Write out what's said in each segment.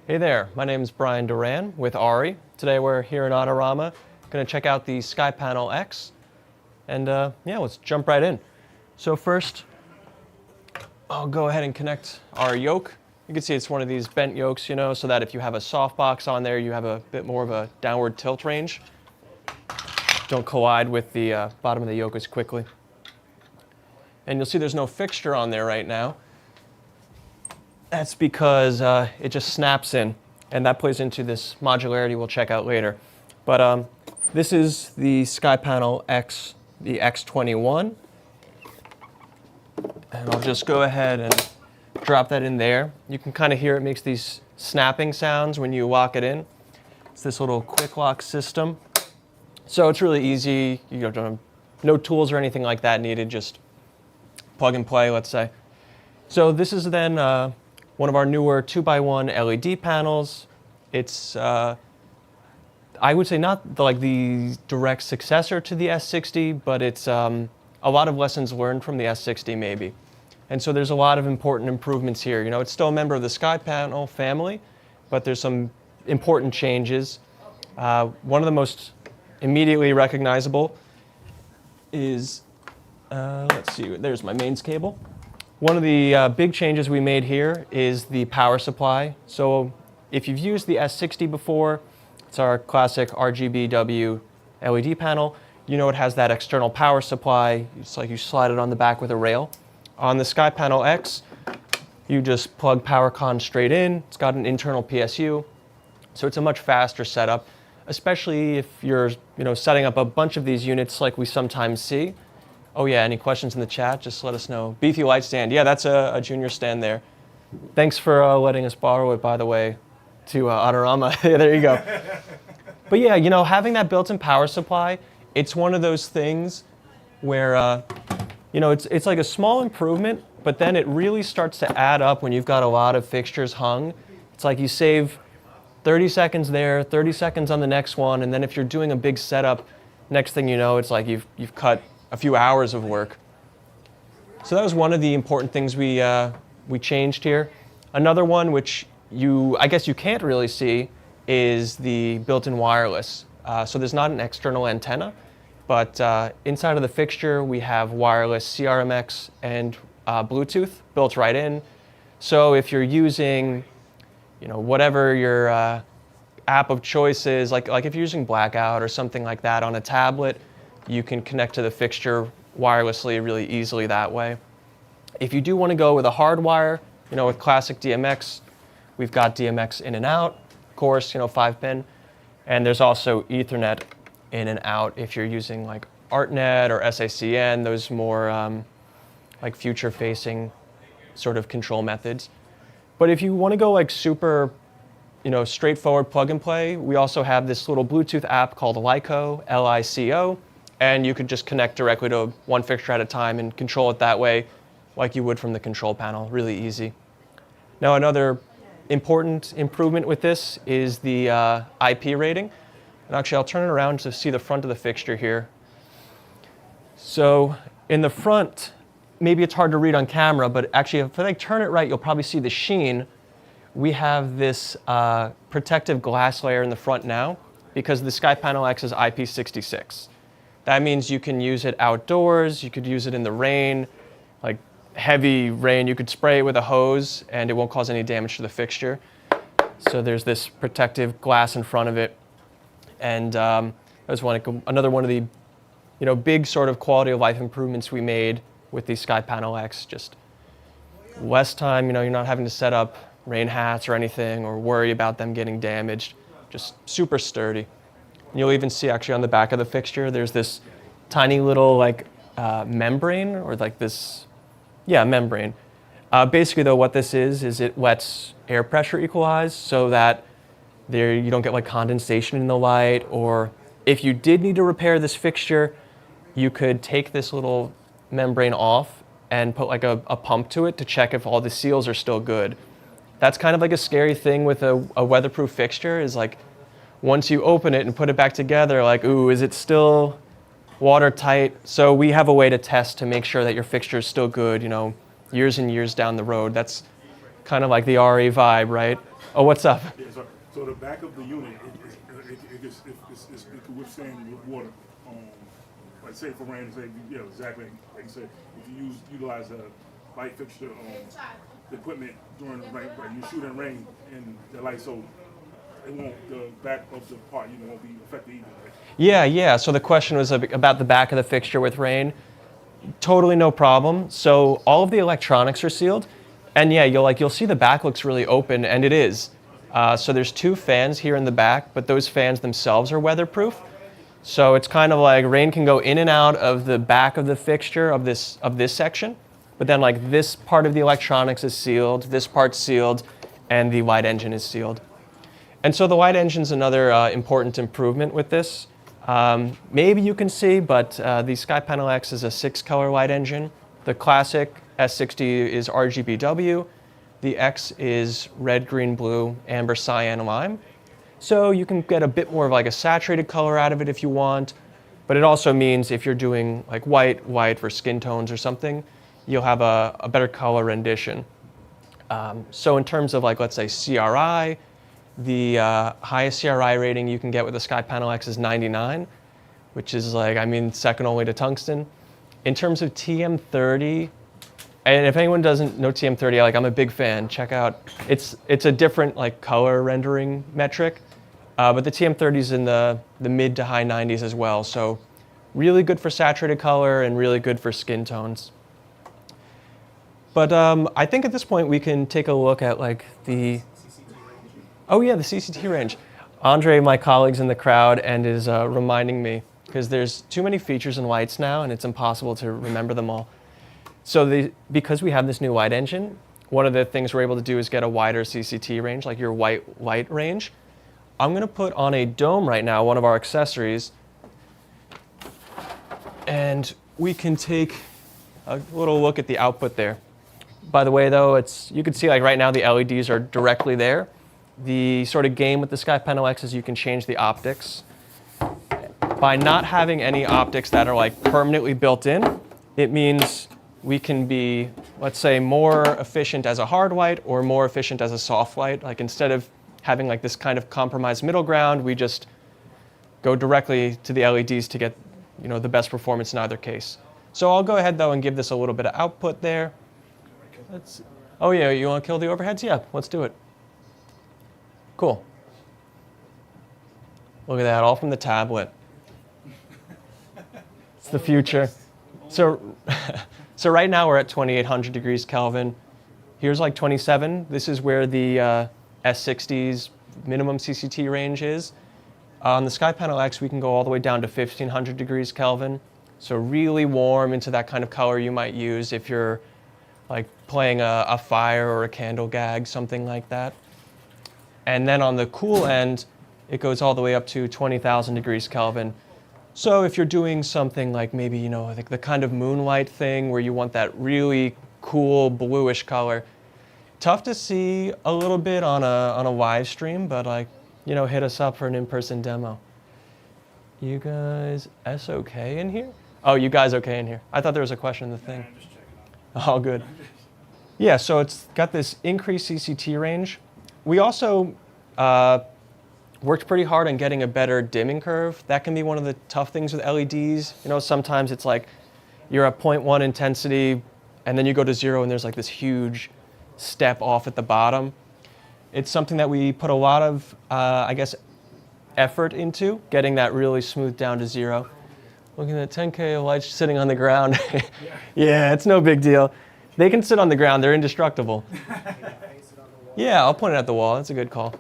Hey there, my name is Brian Doran with ARRI. Today we're here in Adorama, going to check out the SkyPanel X, and yeah, let's jump right in. So first, I'll go ahead and connect our yoke. You can see it's one of these bent yokes, you know, so that if you have a softbox on there, you have a bit more of a downward tilt range. Don't collide with the bottom of the yoke as quickly. And you'll see there's no fixture on there right now. That's because it just snaps in, and that plays into this modularity we'll check out later. But this is the SkyPanel X, the X21. And I'll just go ahead and drop that in there. You can kind of hear it makes these snapping sounds when you lock it in. It's this little quick lock system. So it's really easy. You don't have no tools or anything like that needed, just plug and play, let's say. So this is then one of our newer 2x1 LED panels. It's, I would say not the direct successor to the S60, but it's a lot of lessons learned from the S60 maybe. And so there's a lot of important improvements here. You know, it's still a member of the SkyPanel family, but there's some important changes. One of the most immediately recognizable is, let's see, there's my mains cable. One of the big changes we made here is the power supply. So if you've used the S60 before, it's our classic RGBW LED panel. You know it has that external power supply. It's like you slide it on the back with a rail. On the SkyPanel X, you just plug PowerCon straight in. It's got an internal PSU, so it's a much faster setup, especially if you're setting up a bunch of these units like we sometimes see. Oh yeah, any questions in the chat, just let us know. Beefy light stand, yeah, that's a junior stand there. Thanks for letting us borrow it, by the way, to Adorama. There you go. But yeah, you know, having that built-in power supply, it's one of those things where, you know, it's like a small improvement, but then it really starts to add up when you've got a lot of fixtures hung. It's like you save 30 seconds there, 30 seconds on the next one, and then if you're doing a big setup, next thing you know, it's like you've cut a few hours of work. So that was one of the important things we changed here. Another one, which I guess you can't really see, is the built-in wireless. So there's not an external antenna, but inside of the fixture we have wireless CRMX and Bluetooth built right in. So if you're using, you know, whatever your app of choice is, like if you're using Blackout or something like that on a tablet, you can connect to the fixture wirelessly really easily that way. If you do want to go with a hard wire, you know, with classic DMX, we've got DMX in and out, of course, you know, 5-pin, and there's also Ethernet in and out if you're using like ArtNet or SACN, those more like future-facing sort of control methods. But if you want to go like super, you know, straightforward plug and play, we also have this little Bluetooth app called LICO, L-I-C-O, and you could just connect directly to one fixture at a time and control it that way like you would from the control panel, really easy. Now another important improvement with this is the IP rating. And actually I'll turn it around to see the front of the fixture here. So in the front, maybe it's hard to read on camera, but actually if I turn it right, you'll probably see the sheen. We have this protective glass layer in the front now because the SkyPanel X is IP66. That means you can use it outdoors, you could use it in the rain, like heavy rain, you could spray it with a hose and it won't cause any damage to the fixture. So there's this protective glass in front of it. And that was another one of the, you know, big sort of quality of life improvements we made with the SkyPanel X. Just less time, you know, you're not having to set up rain hats or anything or worry about them getting damaged. Just super sturdy. And you'll even see actually on the back of the fixture, there's this tiny little like membrane or like this, yeah, membrane. Basically though, what this is it lets air pressure equalize so that you don't get like condensation in the light, or if you did need to repair this fixture, you could take this little membrane off and put like a pump to it to check if all the seals are still good. That's kind of like a scary thing with a weatherproof fixture, is like once you open it and put it back together, like, ooh, is it still watertight? So we have a way to test to make sure that your fixture is still good, you know, years and years down the road. That's kind of like the ARRI vibe, right? Oh, what's up? Yeah, so the back of the unit, it can withstand water. Like say for rain, say exactly like you said, if you utilize a light fixture equipment during the rain, like you shoot in rain and the light, so it won't, the back of the part won't be affected either. Right? Yeah. So the question was about the back of the fixture with rain. Totally no problem. So all of the electronics are sealed, and yeah, you'll see the back looks really open, and it is. So there's 2 fans here in the back, but those fans themselves are weatherproof. So it's kind of like rain can go in and out of the back of the fixture of this section, but then like this part of the electronics is sealed, this part's sealed, and the white engine is sealed. And so the white engine is another important improvement with this. Maybe you can see, but the SkyPanel X is a 6-color white engine. The classic S60 is RGBW. The X is red, green, blue, amber, cyan, lime. So you can get a bit more of like a saturated color out of it if you want, but it also means if you're doing like white for skin tones or something, you'll have a better color rendition. So in terms of like, let's say CRI, the highest CRI rating you can get with the SkyPanel X is 99, which is like, second only to tungsten. In terms of TM30, and if anyone doesn't know TM30, I'm a big fan. Check out, it's a different like color rendering metric, but the TM30 is in the mid to high 90s as well. So really good for saturated color and really good for skin tones. But I think at this point we can take a look at like the CCT range. Andre, my colleague's in the crowd and is reminding me because there's too many features in whites now and it's impossible to remember them all. So because we have this new white engine, one of the things we're able to do is get a wider CCT range, like your white light range. I'm going to put on a dome right now, one of our accessories, and we can take a little look at the output there. By the way, though, you can see like right now the LEDs are directly there. The sort of game with the SkyPanel X is you can change the optics. By not having any optics that are like permanently built in, it means we can be, let's say, more efficient as a hard white or more efficient as a soft white. Like instead of having like this kind of compromised middle ground, we just go directly to the LEDs to get the best performance in either case. So I'll go ahead though and give this a little bit of output there. Oh yeah, you want to kill the overheads? Yeah, let's do it. Cool. Look at that, all from the tablet. It's the future. So right now we're at 2800 degrees Kelvin. Here's like 27. This is where the S60's minimum CCT range is. On the SkyPanel X, we can go all the way down to 1500 degrees Kelvin. So really warm into that kind of color you might use if you're like playing a fire or a candle gag, something like that. And then on the cool end, it goes all the way up to 20,000 degrees Kelvin. So if you're doing something like maybe, like the kind of moonlight thing where you want that really cool bluish color, tough to see a little bit on a live stream, but like, hit us up for an in-person demo. You guys S-okay in here? Oh, you guys okay in here? I thought there was a question in the thing. I'm just checking. Oh, good. Yeah, so it's got this increased CCT range. We also worked pretty hard on getting a better dimming curve. That can be one of the tough things with LEDs. Sometimes it's like you're at 0.1 intensity and then you go to 0 and there's like this huge step off at the bottom. It's something that we put a lot of, effort into, getting that really smooth down to 0. Looking at 10K lights sitting on the ground. Yeah, it's no big deal. They can sit on the ground, they're indestructible. Yeah, I'll point it at the wall, that's a good call.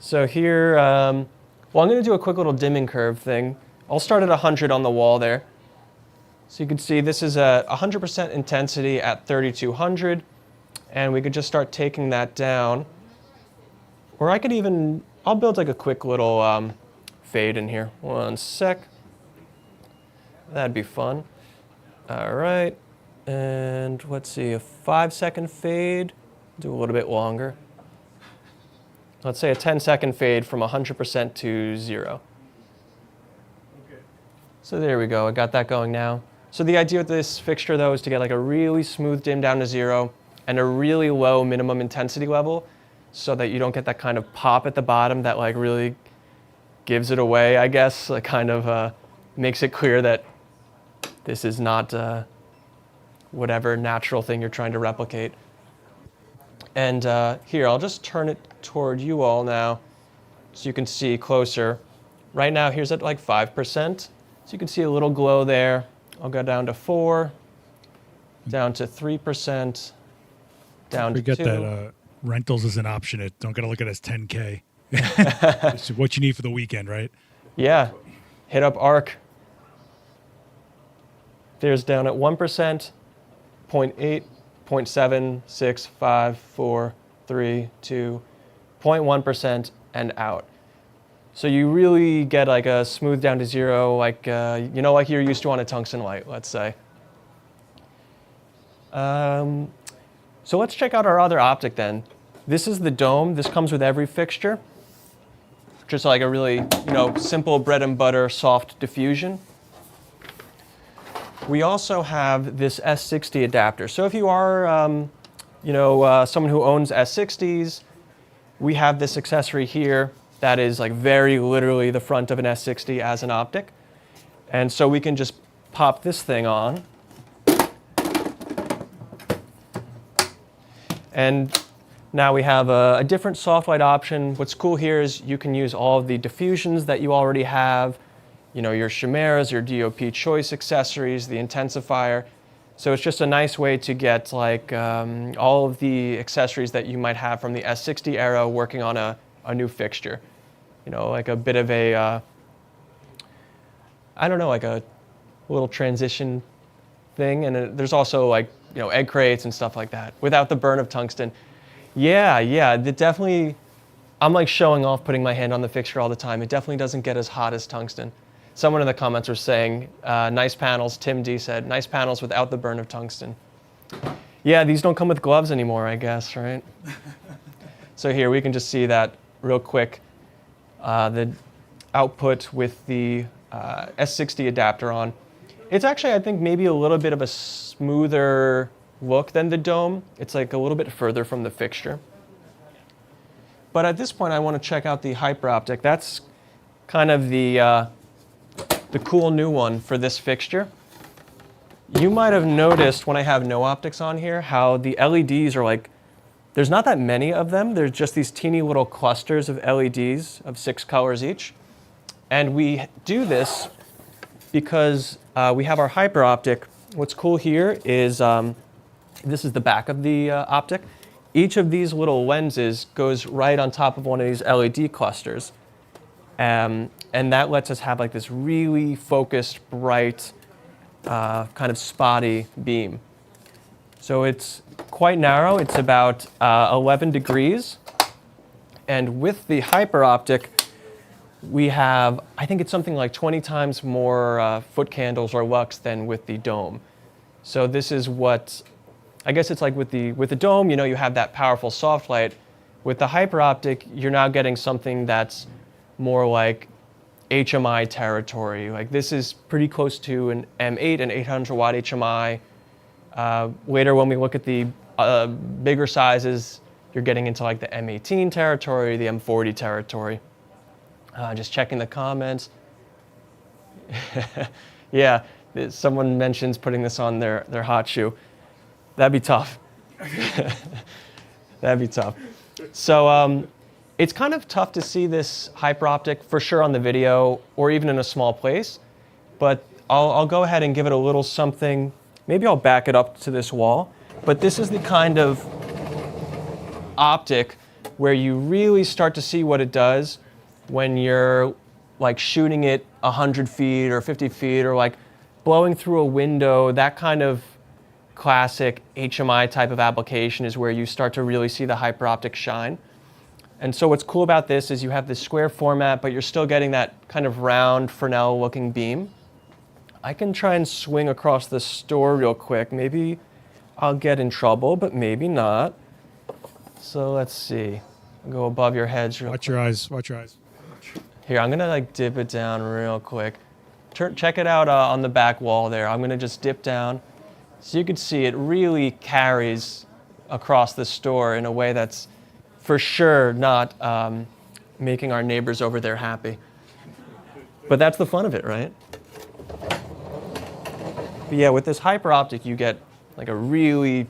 So here, I'm going to do a quick little dimming curve thing. I'll start at 100 on the wall there. So you can see this is at 100% intensity at 3200, and we could just start taking that down. Or I'll build like a quick little fade in here. One sec. That'd be fun. All right, and let's see, a 5-second fade. Do a little bit longer. Let's say a 10-second fade from 100% to 0. Okay. So there we go, I got that going now. So the idea with this fixture though is to get like a really smooth dim down to 0 and a really low minimum intensity level so that you don't get that kind of pop at the bottom that like really gives it away, I guess, like kind of makes it clear that this is not whatever natural thing you're trying to replicate. And here, I'll just turn it toward you all now so you can see closer. Right now, here's at like 5%. So you can see a little glow there. I'll go down to 4, down to 3%, down to 2. Forget that rentals is an option. Don't got to look at it as 10K. It's what you need for the weekend, right? Yeah, hit up ARC. There's down at 1%, 0.8, 0.7, 6, 5, 4, 3, 2, 0.1%, and out. So you really get like a smooth down to 0, like like you're used to on a tungsten light, let's say. So let's check out our other optic then. This is the dome. This comes with every fixture. Just like a really, simple bread and butter soft diffusion. We also have this S60 adapter. So if you are, someone who owns S60s, we have this accessory here that is like very literally the front of an S60 as an optic. And so we can just pop this thing on. And now we have a different soft light option. What's cool here is you can use all of the diffusions that you already have, your chimeras, your DOP choice accessories, the intensifier. So it's just a nice way to get like all of the accessories that you might have from the S60 era working on a new fixture. Like a bit of a, like a little transition thing. And there's also like, egg crates and stuff like that without the burn of tungsten. Yeah, it definitely, I'm like showing off putting my hand on the fixture all the time. It definitely doesn't get as hot as tungsten. Someone in the comments was saying, nice panels, Tim D said, nice panels without the burn of tungsten. Yeah, these don't come with gloves anymore, I guess, right? So here we can just see that real quick. The output with the S60 adapter on. It's actually, I think, maybe a little bit of a smoother look than the dome. It's like a little bit further from the fixture. But at this point, I want to check out the hyper optic. That's kind of the cool new one for this fixture. You might have noticed when I have no optics on here how the LEDs are like, there's not that many of them. There's just these teeny little clusters of LEDs of 6 colors each. And we do this because we have our hyper optic. What's cool here is this is the back of the optic. Each of these little lenses goes right on top of one of these LED clusters. And that lets us have like this really focused, bright, kind of spotty beam. So it's quite narrow. It's about 11 degrees. And with the hyper optic, we have, I think it's something like 20 times more foot candles or lux than with the dome. So this is what, I guess it's like with the dome, you have that powerful soft light. With the hyper optic, you're now getting something that's more like HMI territory. Like this is pretty close to an M8, an 800 watt HMI. Later when we look at the bigger sizes, you're getting into like the M18 territory, the M40 territory. Just checking the comments. Yeah, someone mentions putting this on their hot shoe. That'd be tough. That'd be tough. So it's kind of tough to see this hyper optic for sure on the video or even in a small place, but I'll go ahead and give it a little something. Maybe I'll back it up to this wall, but this is the kind of optic where you really start to see what it does when you're like shooting it 100 feet or 50 feet or like blowing through a window. That kind of classic HMI type of application is where you start to really see the hyper optic shine. And so what's cool about this is you have this square format, but you're still getting that kind of round Fresnel looking beam. I can try and swing across the store real quick. Maybe I'll get in trouble, but maybe not. So let's see. I'll go above your heads real quick. Watch your eyes, watch your eyes. Here, I'm gonna like dip it down real quick. Check it out on the back wall there. I'm gonna just dip down. So you can see it really carries across the store in a way that's for sure not making our neighbors over there happy. But that's the fun of it, right? But yeah, with this hyper optic, you get like a really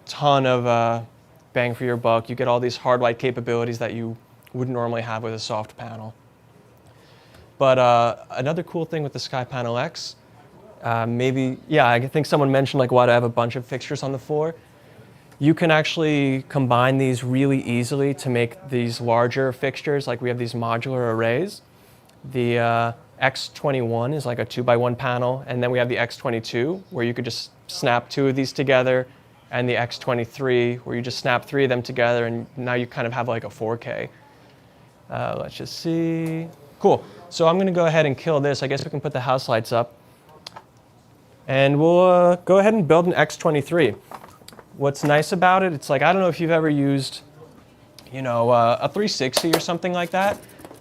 ton of bang for your buck. You get all these hard light capabilities that you wouldn't normally have with a soft panel. But another cool thing with the SkyPanel X, I think someone mentioned like why do I have a bunch of fixtures on the floor? You can actually combine these really easily to make these larger fixtures. Like we have these modular arrays. The X21 is like a 2x1 panel, and then we have the X22 where you could just snap 2 of these together, and the X23 where you just snap 3 of them together, and now you kind of have like a 4K. Let's just see. Cool. So I'm going to go ahead and kill this. I guess we can put the house lights up. And we'll go ahead and build an X23. What's nice about it, it's like, I don't know if you've ever used, a 360 or something like that,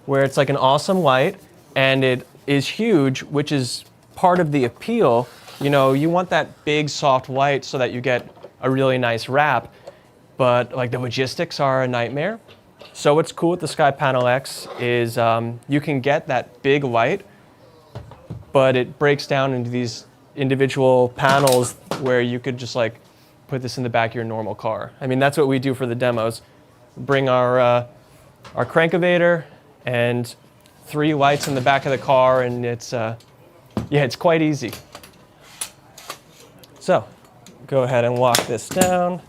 where it's like an awesome light and it is huge, which is part of the appeal. You want that big soft light so that you get a really nice wrap, but like the logistics are a nightmare. So what's cool with the SkyPanel X is you can get that big light, but it breaks down into these individual panels where you could just like put this in the back of your normal car. I mean, that's what we do for the demos. Bring our crankovator and 3 lights in the back of the car, and it's quite easy. So go ahead and lock this down.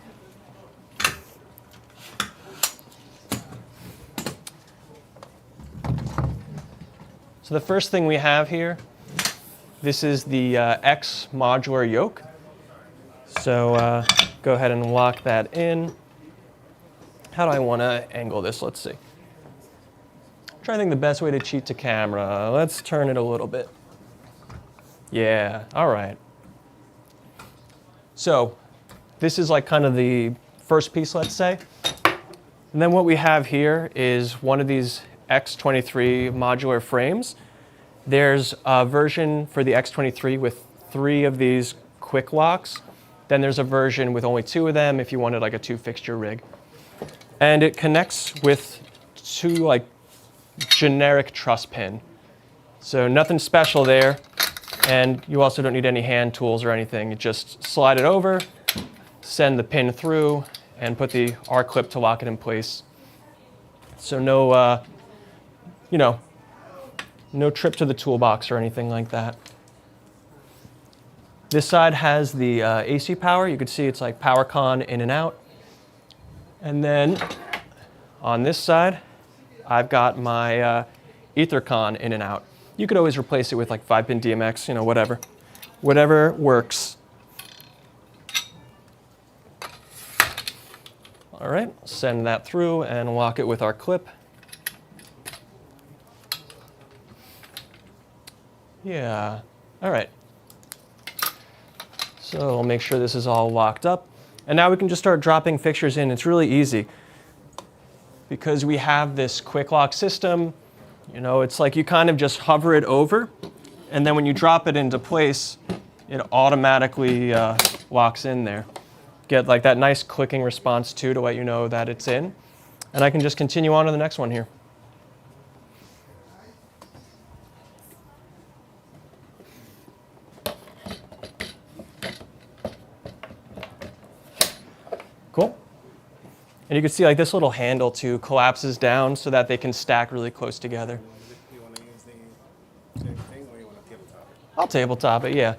So the first thing we have here, this is the X modular yoke. So go ahead and lock that in. How do I want to angle this? Let's see. I'm trying to think the best way to cheat to camera. Let's turn it a little bit. Yeah, all right. So this is like kind of the first piece, let's say. And then what we have here is one of these X23 modular frames. There's a version for the X23 with 3 of these quick locks. Then there's a version with only 2 of them if you wanted like a 2 fixture rig. And it connects with 2 like generic truss pin. So nothing special there. And you also don't need any hand tools or anything. You just slide it over, send the pin through, and put the R clip to lock it in place. So no, no trip to the toolbox or anything like that. This side has the AC power. You can see it's like power con in and out. And then on this side, I've got my ether con in and out. You could always replace it with like 5-pin DMX, whatever. Whatever works. All right, send that through and lock it with our clip. Yeah, all right. So we'll make sure this is all locked up. And now we can just start dropping fixtures in. It's really easy because we have this quick lock system. It's like you kind of just hover it over, and then when you drop it into place, it automatically locks in there. Get like that nice clicking response too to let you know that it's in. And I can just continue on to the next one here. Cool. And you can see like this little handle too collapses down so that they can stack really close together. You want to use the same thing, or you want to tabletop it? I'll tabletop it, yeah.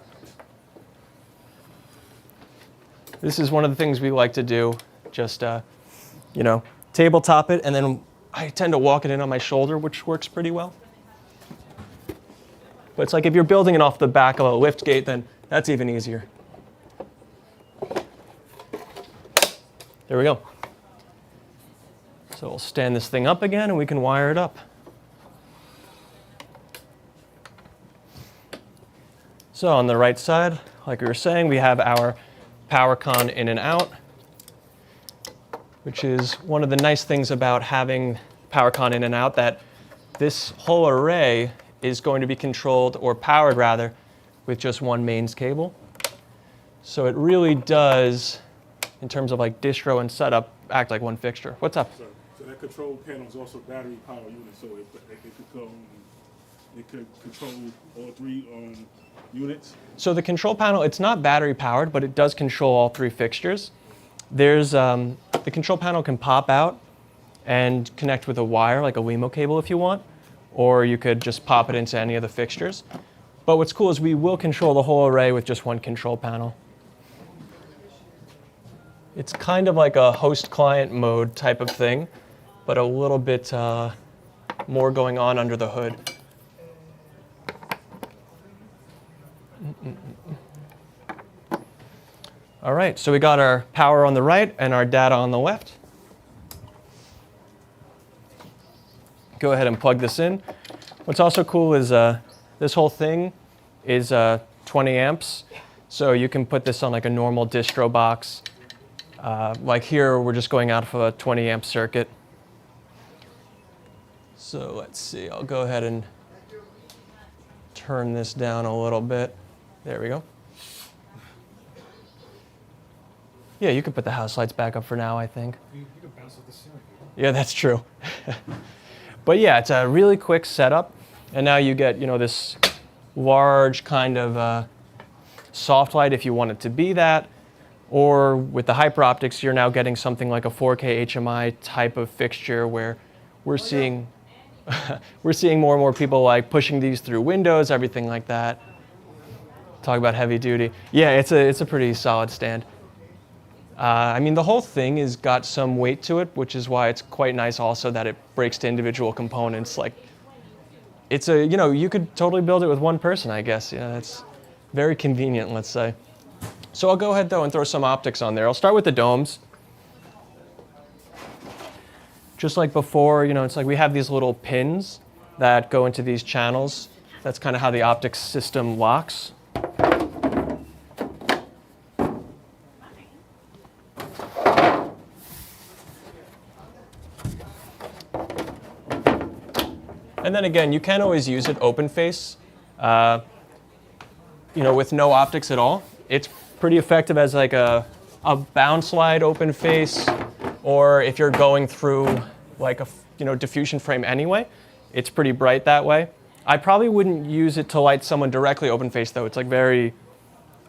This is one of the things we like to do, just tabletop it, and then I tend to walk it in on my shoulder, which works pretty well. But it's like if you're building it off the back of a lift gate, then that's even easier. There we go. So we'll stand this thing up again and we can wire it up. So on the right side, like we were saying, we have our power con in and out, which is one of the nice things about having power con in and out, that this whole array is going to be controlled, or powered rather, with just one mains cable. So it really does in terms of like distro and setup, act like one fixture. What's up? So that control panel is also battery power unit, so it could control all three units. So the control panel, it's not battery powered, but it does control all three fixtures. There's the control panel can pop out and connect with a wire, like a WeMo cable if you want, or you could just pop it into any of the fixtures. But what's cool is we will control the whole array with just one control panel. It's kind of like a host-client mode type of thing, but a little bit more going on under the hood. All right, so we got our power on the right and our data on the left. Go ahead and plug this in. What's also cool is this whole thing is 20 amps, so you can put this on like a normal distro box. Like here, we're just going out of a 20 amp circuit. So let's see, I'll go ahead and turn this down a little bit. There we go. Yeah, you could put the house lights back up for now, I think. You can bounce off the ceiling. Yeah, that's true. But yeah, it's a really quick setup. And now you get, this large kind of soft light if you want it to be that. Or with the hyper optics, you're now getting something like a 4K HMI type of fixture where we're seeing we're seeing more and more people like pushing these through windows, everything like that. Talk about heavy duty. Yeah, it's a pretty solid stand. I mean, the whole thing has got some weight to it, which is why it's quite nice also that it breaks to individual components. Like, it's you could totally build it with one person, I guess. Yeah, it's very convenient, let's say. So I'll go ahead though and throw some optics on there. I'll start with the domes. Just like before, it's like we have these little pins that go into these channels. That's kind of how the optics system locks. And then again, you can always use it open face, with no optics at all. It's pretty effective as like a bounce light open face, or if you're going through like a diffusion frame anyway, it's pretty bright that way. I probably wouldn't use it to light someone directly open face though. It's like very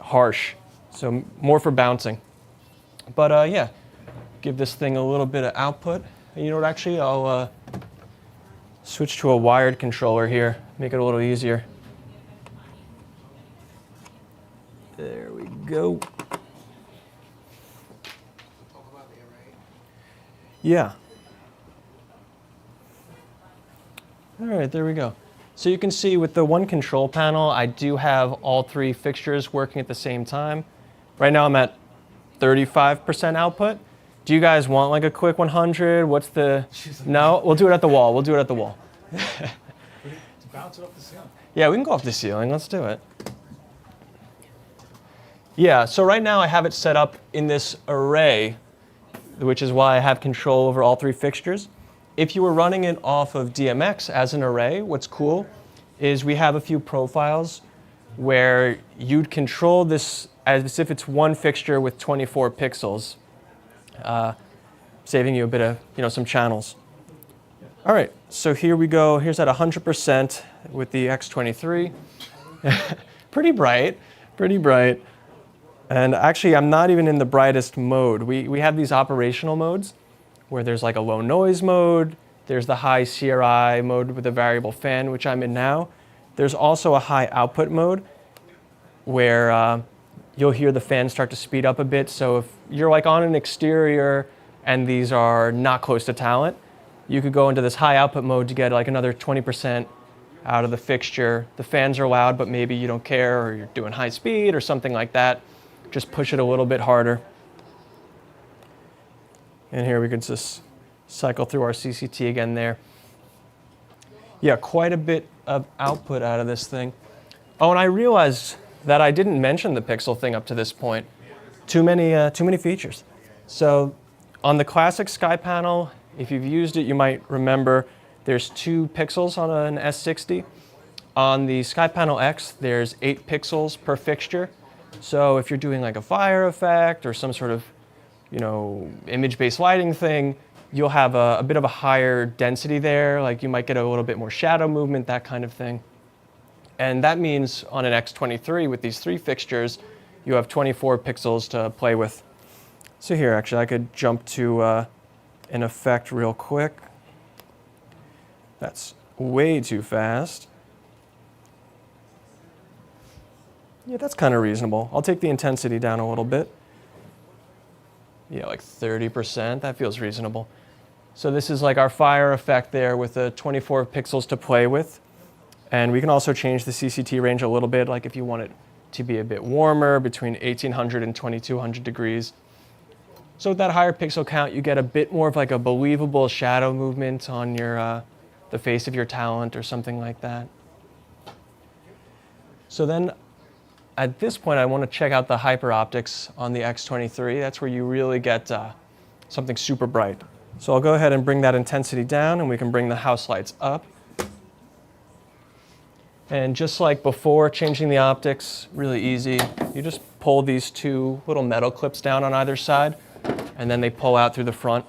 harsh, so more for bouncing. But yeah, give this thing a little bit of output. And you know what, actually, I'll switch to a wired controller here, make it a little easier. There we go. Yeah. All right, there we go. So you can see with the one control panel, I do have all three fixtures working at the same time. Right now I'm at 35% output. Do you guys want like a quick 100? What's the... No? We'll do it at the wall. We'll do it at the wall. To bounce it off the ceiling. Yeah, we can go off the ceiling. Let's do it. Yeah, so right now I have it set up in this array, which is why I have control over all three fixtures. If you were running it off of DMX as an array, what's cool is we have a few profiles where you'd control this as if it's one fixture with 24 pixels. Saving you a bit of, some channels. All right, so here we go. Here's at 100% with the X23. Pretty bright, pretty bright. And actually, I'm not even in the brightest mode. We have these operational modes where there's like a low noise mode. There's the high CRI mode with a variable fan, which I'm in now. There's also a high output mode where you'll hear the fan start to speed up a bit. So if you're like on an exterior and these are not close to talent, you could go into this high output mode to get like another 20% out of the fixture. The fans are loud, but maybe you don't care or you're doing high speed or something like that. Just push it a little bit harder. And here we can just cycle through our CCT again there. Yeah, quite a bit of output out of this thing. Oh, and I realized that I didn't mention the pixel thing up to this point. Too many features. So on the classic SkyPanel, if you've used it, you might remember there's 2 pixels on an S60. On the SkyPanel X, there's 8 pixels per fixture. So if you're doing like a fire effect or some sort of image-based lighting thing, you'll have a bit of a higher density there. Like you might get a little bit more shadow movement, that kind of thing. And that means on an X23 with these 3 fixtures, you have 24 pixels to play with. So here, actually, I could jump to an effect real quick. That's way too fast. Yeah, that's kind of reasonable. I'll take the intensity down a little bit. Yeah, like 30%, that feels reasonable. So this is like our fire effect there with the 24 pixels to play with. And we can also change the CCT range a little bit, like if you want it to be a bit warmer, between 1800 and 2200 degrees. So with that higher pixel count, you get a bit more of like a believable shadow movement on your the face of your talent or something like that. So then at this point, I want to check out the hyper optics on the X23. That's where you really get something super bright. So I'll go ahead and bring that intensity down, and we can bring the house lights up. And just like before, changing the optics, really easy. You just pull these 2 little metal clips down on either side, and then they pull out through the front.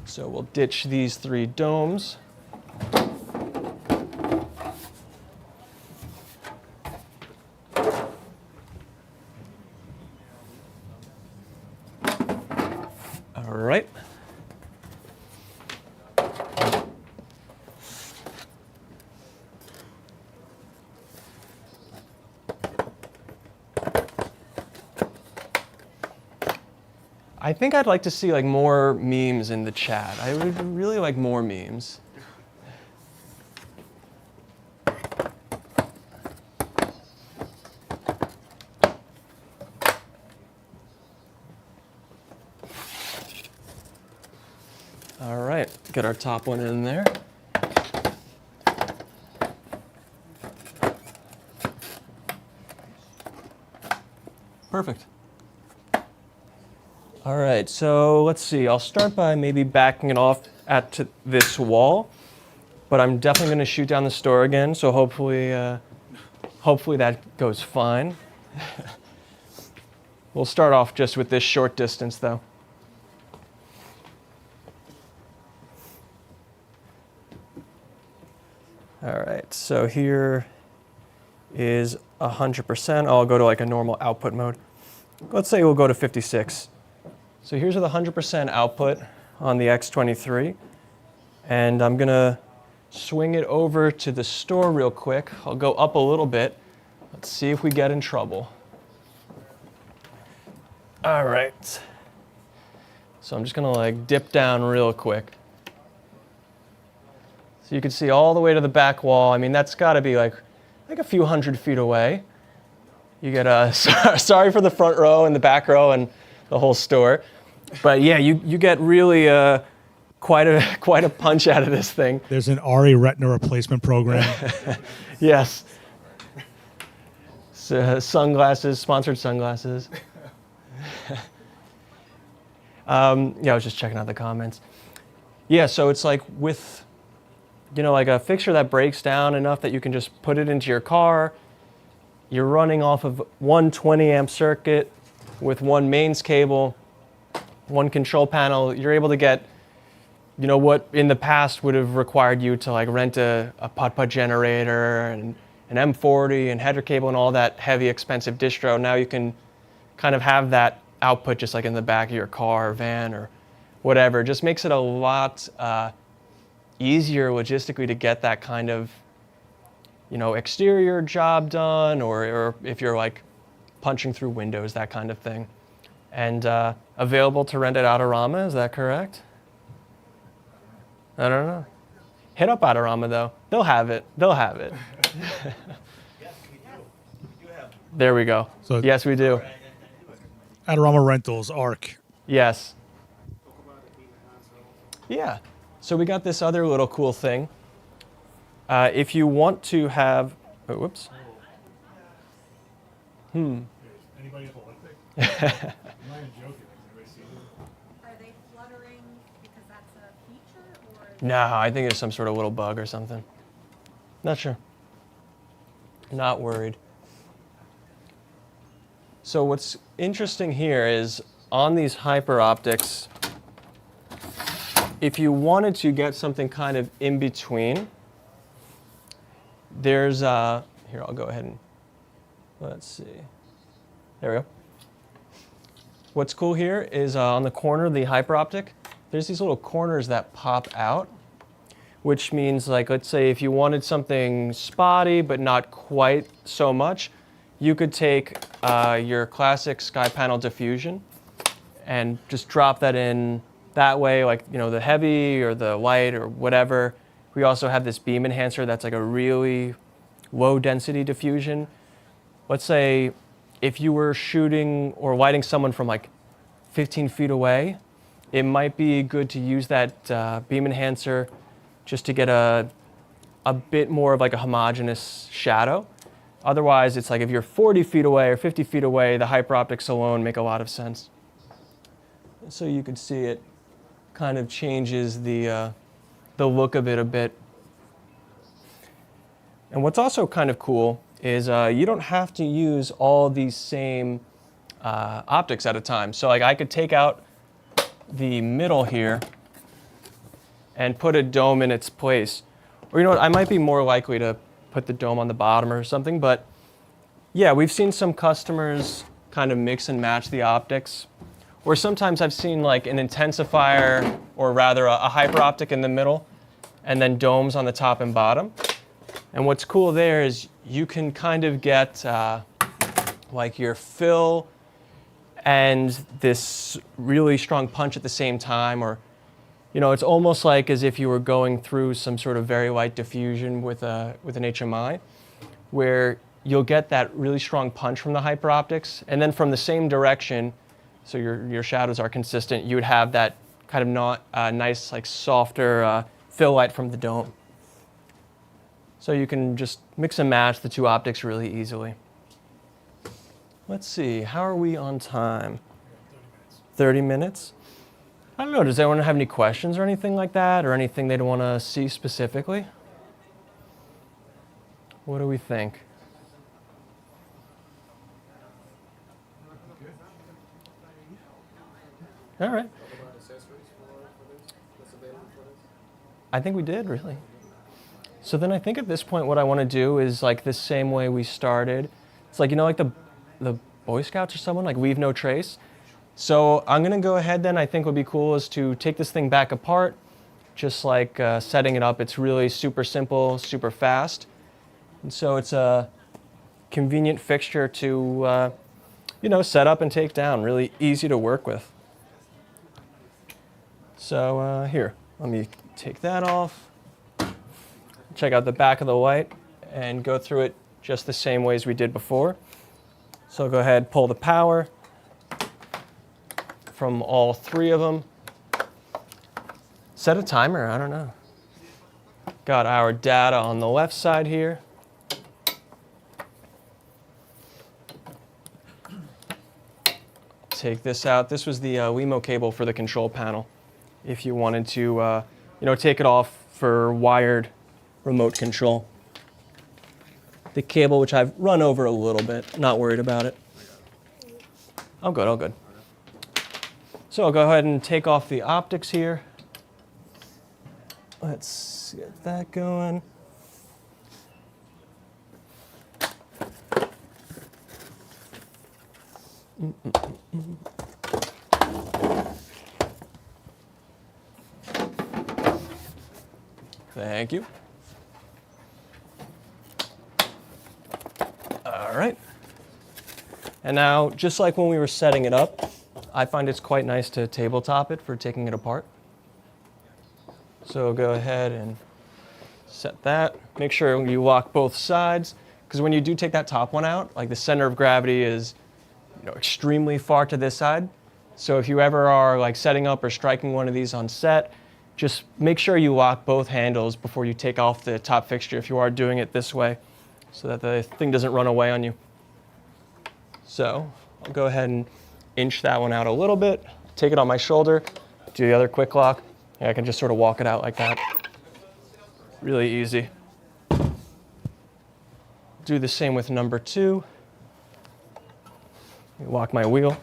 So we'll ditch these 3 domes. All right. I think I'd like to see like more memes in the chat. I would really like more memes. All right, get our top one in there. Perfect. All right, so let's see. I'll start by maybe backing it off at this wall, but I'm definitely going to shoot down the store again. So hopefully that goes fine. We'll start off just with this short distance, though. All right, so here is 100%. I'll go to like a normal output mode. Let's say we'll go to 56. So here's the 100% output on the X23. And I'm going to swing it over to the store real quick. I'll go up a little bit. Let's see if we get in trouble. All right. So I'm just going to like dip down real quick. So you can see all the way to the back wall. I mean, that's got to be like a few hundred feet away. You get a, sorry for the front row and the back row and the whole store. But yeah, you get really quite a punch out of this thing. There's an ARRI retina replacement program. Yes. So, sunglasses, sponsored sunglasses. Yeah, I was just checking out the comments. Yeah, so it's like with, like a fixture that breaks down enough that you can just put it into your car. You're running off of one 20 amp circuit with one mains cable, one control panel. You're able to get, what in the past would have required you to like rent a putt-putt generator and an M40 and header cable and all that heavy expensive distro. Now you can kind of have that output just like in the back of your car or van or whatever. It just makes it a lot easier logistically to get that kind of, exterior job done, or if you're like punching through windows, that kind of thing. And available to rent at Adorama, is that correct? I don't know. Hit up Adorama though. They'll have it. They'll have it. There we go. So yes, we do. Adorama Rentals, ARC. Yes. Yeah. So we got this other little cool thing. If you want to have, whoops. Anybody at the Olympic? I'm not even joking. Anybody see them? Are they fluttering because that's a feature, or? No, I think it's some sort of little bug or something. Not sure. Not worried. So what's interesting here is on these hyper optics, if you wanted to get something kind of in between, there's, here, I'll go ahead and, let's see. There we go. What's cool here is on the corner of the hyper optic, there's these little corners that pop out, which means, like, let's say if you wanted something spotty but not quite so much, you could take your classic SkyPanel diffusion and just drop that in that way, like, you know, the heavy or the light or whatever. We also have this beam enhancer that's like a really low density diffusion. Let's say if you were shooting or lighting someone from like 15 feet away, it might be good to use that beam enhancer just to get a bit more of like a homogeneous shadow. Otherwise, it's like if you're 40 feet away or 50 feet away, the hyperoptics alone make a lot of sense. So you can see it kind of changes the look of it a bit. And what's also kind of cool is you don't have to use all these same optics at a time. So like I could take out the middle here and put a dome in its place. Or you know what, I might be more likely to put the dome on the bottom or something, but yeah, we've seen some customers kind of mix and match the optics. Or sometimes I've seen like an intensifier, or rather a hyper optic in the middle, and then domes on the top and bottom. And what's cool there is you can kind of get like your fill and this really strong punch at the same time, or you know, it's almost like as if you were going through some sort of very light diffusion with an HMI, where you'll get that really strong punch from the hyper optics, and then from the same direction, so your shadows are consistent, you would have that kind of not nice, like softer fill light from the dome. So you can just mix and match the two optics really easily. Let's see, how are we on time? 30 minutes? I don't know, does anyone have any questions or anything like that, or anything they'd want to see specifically? What do we think? All right. I think we did, really. So then I think at this point what I want to do is like the same way we started. It's like, you know, like the Boy Scouts or someone, like leave no trace. So I'm going to go ahead then, I think would be cool is to take this thing back apart, just like setting it up. It's really super simple, super fast. And so it's a convenient fixture to, you know, set up and take down, really easy to work with. So here, let me take that off. Check out the back of the light and go through it just the same way as we did before. So I'll go ahead, pull the power from all three of them. Set a timer, I don't know. Got our data on the left side here. Take this out. This was the Wemo cable for the control panel. If you wanted to, you know, take it off for wired remote control. The cable, which I've run over a little bit, not worried about it. Oh, good, all good. So I'll go ahead and take off the optics here. Let's get that going. Thank you. All right. And now, just like when we were setting it up, I find it's quite nice to tabletop it for taking it apart. So go ahead and set that. Make sure you lock both sides, because when you do take that top one out, like the center of gravity is, you know, extremely far to this side. So if you ever are like setting up or striking one of these on set, just make sure you lock both handles before you take off the top fixture if you are doing it this way, so that the thing doesn't run away on you. So I'll go ahead and inch that one out a little bit, take it on my shoulder, do the other quick lock, and I can just sort of walk it out like that. Really easy. Do the same with number 2. Lock my wheel.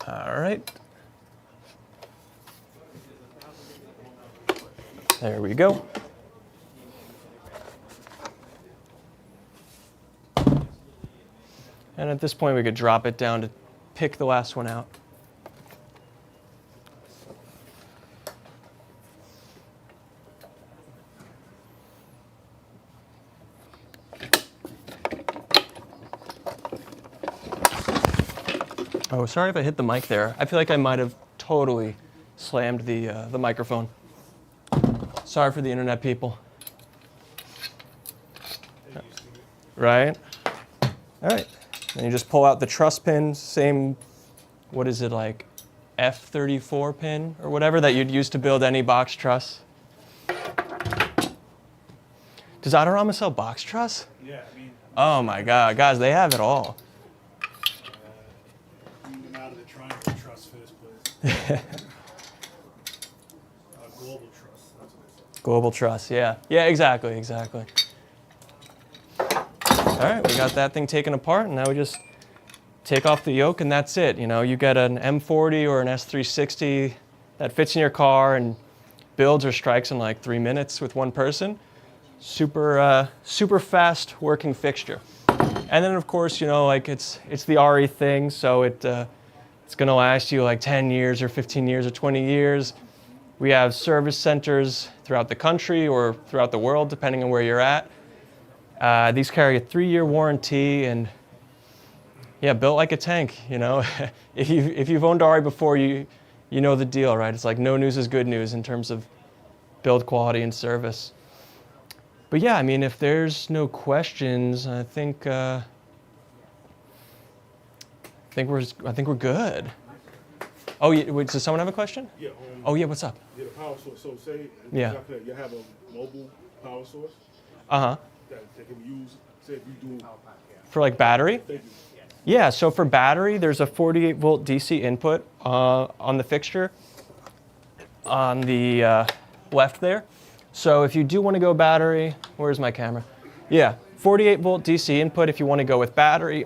All right. There we go. And at this point, we could drop it down to pick the last one out. Oh, sorry if I hit the mic there. I feel like I might have totally slammed the microphone. Sorry for the internet people. Right? All right. And you just pull out the truss pin, same, what is it, like F34 pin or whatever that you'd use to build any box truss. Does Adorama sell box truss? Yeah, I mean, Oh my God, guys, they have it all. cleaned them out of the triangle truss for this place. Global truss, that's what they say. Global truss, yeah. Yeah, exactly. All right, we got that thing taken apart, and now we just take off the yoke, and that's it. You know, you get an M40 or an S360 that fits in your car and builds or strikes in like 3 minutes with one person. Super fast working fixture. And then of course, you know, like it's the ARRI thing, so it's gonna last you like 10 years or 15 years or 20 years. We have service centers throughout the country or throughout the world, depending on where you're at. These carry a 3-year warranty, and yeah, built like a tank. You know, if you've owned ARRI before, you know the deal, right? It's like no news is good news in terms of build quality and service. But yeah, I mean, if there's no questions, I think we're good. Oh, yeah, wait, does someone have a question? Yeah. Oh yeah, what's up? Yeah, the power source. So say Yeah. you have a mobile power source Uh-huh. that can be used. Say if you do. For like battery? Thank you. Yeah, so for battery, there's a 48 volt DC input on the fixture on the left there. So if you do want to go battery, where's my camera? Yeah, 48 volt DC input if you want to go with battery.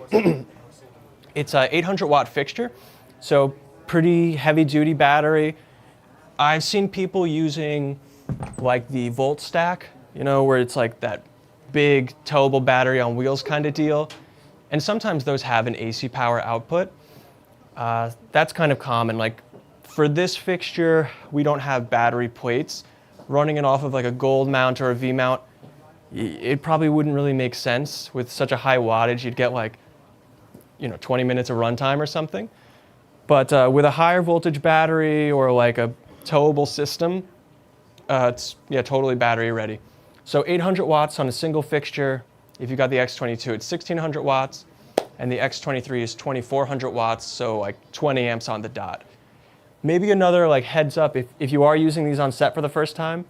It's a 800 watt fixture, so pretty heavy duty battery. I've seen people using like the volt stack, you know, where it's like that big towable battery on wheels kind of deal. And sometimes those have an AC power output. That's kind of common. Like for this fixture, we don't have battery plates. Running it off of like a gold mount or a V mount, it probably wouldn't really make sense. With such a high wattage, you'd get like, 20 minutes of runtime or something. But with a higher voltage battery or like a towable system, it's totally battery ready. So 800 watts on a single fixture. If you got the X22, it's 1600 watts, and the X23 is 2400 watts, so like 20 amps on the dot. Maybe another like heads up, if you are using these on set for the first time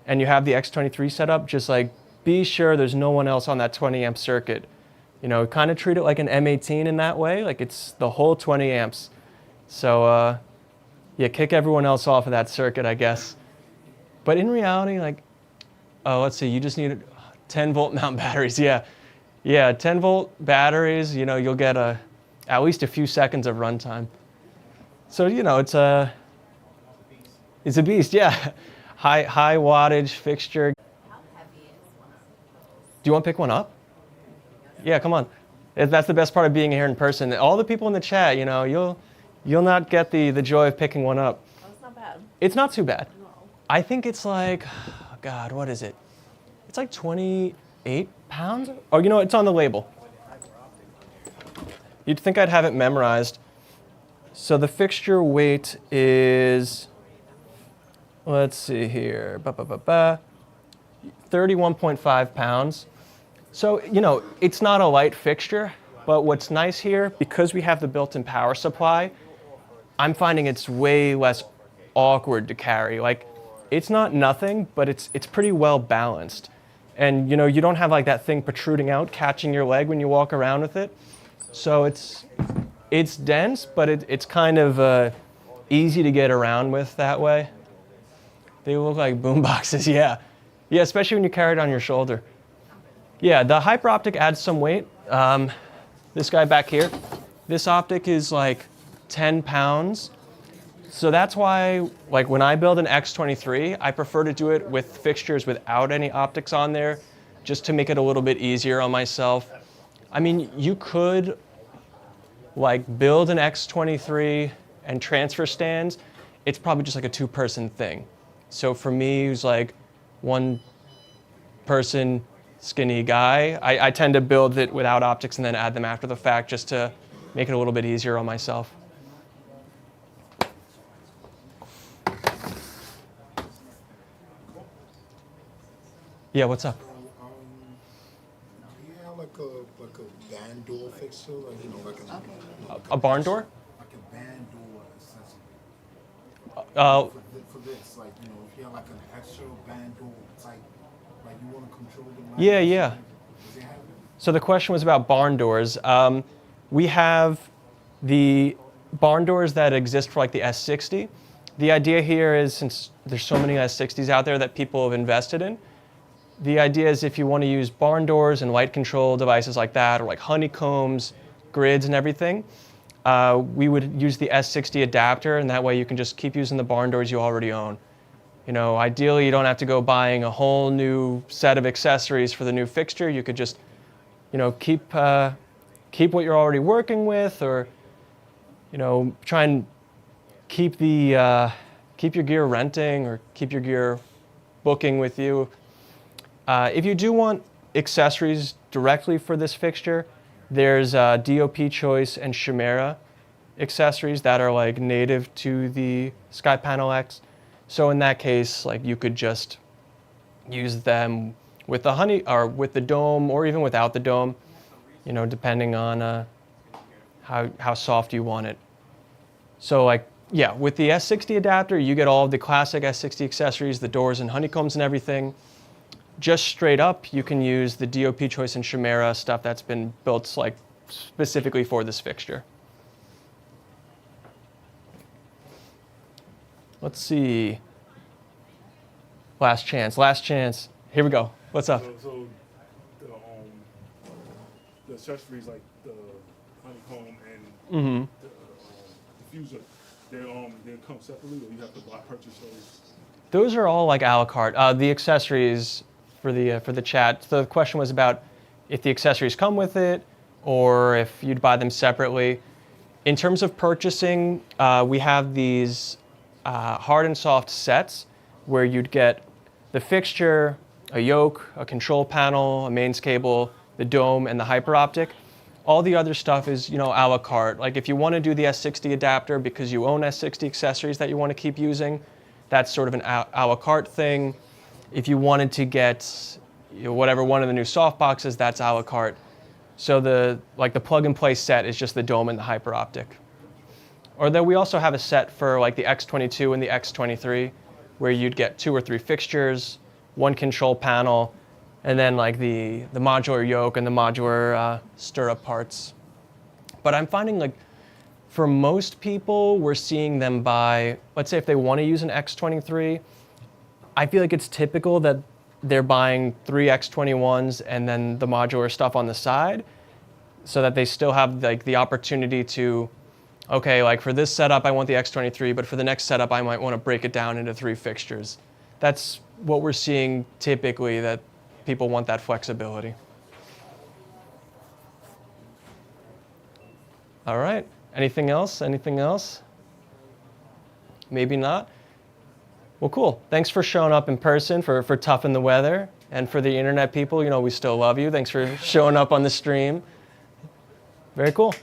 and you have the X23 set up, just like be sure there's no one else on that 20 amp circuit. Kind of treat it like an M18 in that way, like it's the whole 20 amps. So kick everyone else off of that circuit, I guess. But in reality, like, let's see, you just need 10 volt mount batteries, yeah. 10 volt batteries, you'll get at least a few seconds of runtime. So, it's a beast, yeah. High wattage fixture. How heavy is one of those? Do you want to pick one up? Yeah, come on. That's the best part of being here in person. All the people in the chat, you'll not get the joy of picking one up. Oh, it's not bad. It's not too bad. No. I think it's like, oh God, what is it? It's like 28 pounds? Oh, it's on the label. You'd think I'd have it memorized. So the fixture weight is, let's see here, 31.5 pounds. So, it's not a light fixture, but what's nice here, because we have the built-in power supply, I'm finding it's way less awkward to carry. Like, it's not nothing, but it's pretty well balanced. And, you don't have like that thing protruding out, catching your leg when you walk around with it. So it's dense, but it's kind of easy to get around with that way. They look like boom boxes, yeah. Yeah, especially when you carry it on your shoulder. Yeah, the hyper optic adds some weight, This guy back here, this optic is like 10 pounds. So that's why, like when I build an X23, I prefer to do it with fixtures without any optics on there, just to make it a little bit easier on myself. I mean, you could like build an X23 and transfer stands. It's probably just like a 2-person thing. So for me, who's like 1-person skinny guy, I tend to build it without optics and then add them after the fact just to make it a little bit easier on myself. Yeah, what's up? Do you have like a band door fixture, like like A barn door? like a band door accessory Uh, for this, like if you have like an extra band door type, like you want to control the light. Yeah. Does it have it? So the question was about barn doors. We have the barn doors that exist for like the S60. The idea here is, since there's so many S60s out there that people have invested in, the idea is if you want to use barn doors and light control devices like that, or like honeycombs, grids and everything, we would use the S60 adapter, and that way you can just keep using the barn doors you already own. Ideally you don't have to go buying a whole new set of accessories for the new fixture. You could just, keep what you're already working with, or, try and keep your gear renting or keep your gear booking with you. If you do want accessories directly for this fixture, there's DOP Choice and Chimera accessories that are like native to the SkyPanel X. So in that case, like you could just use them with the dome, or even without the dome, depending on how soft you want it. So like, yeah, with the S60 adapter, you get all of the classic S60 accessories, the doors and honeycombs and everything. Just straight up, you can use the DOP Choice and Chimera stuff that's been built like specifically for this fixture. Let's see. Last chance. Here we go. What's up? So the accessories like the honeycomb and the diffuser, they come separately, or you have to purchase those? Those are all like a la carte. The accessories for the chat. The question was about if the accessories come with it, or if you'd buy them separately. In terms of purchasing, we have these hard and soft sets where you'd get the fixture, a yoke, a control panel, a mains cable, the dome, and the hyper optic. All the other stuff is, a la carte. Like if you want to do the S60 adapter because you own S60 accessories that you want to keep using, that's sort of an a la carte thing. If you wanted to get whatever one of the new soft boxes, that's a la carte. So the plug and play set is just the dome and the hyper optic. Or then we also have a set for like the X22 and the X23, where you'd get 2 or 3 fixtures, 1 control panel, and then like the modular yoke and the modular stirrup parts. But I'm finding like for most people, we're seeing them buy, let's say if they want to use an X23, I feel like it's typical that they're buying 3 X21s and then the modular stuff on the side, so that they still have like the opportunity to, okay, like for this setup I want the X23, but for the next setup I might want to break it down into 3 fixtures. That's what we're seeing typically, that people want that flexibility. All right, anything else? Maybe not. Well, cool. Thanks for showing up in person for Tough in the Weather. And for the internet people, we still love you. Thanks for showing up on the stream. Very cool.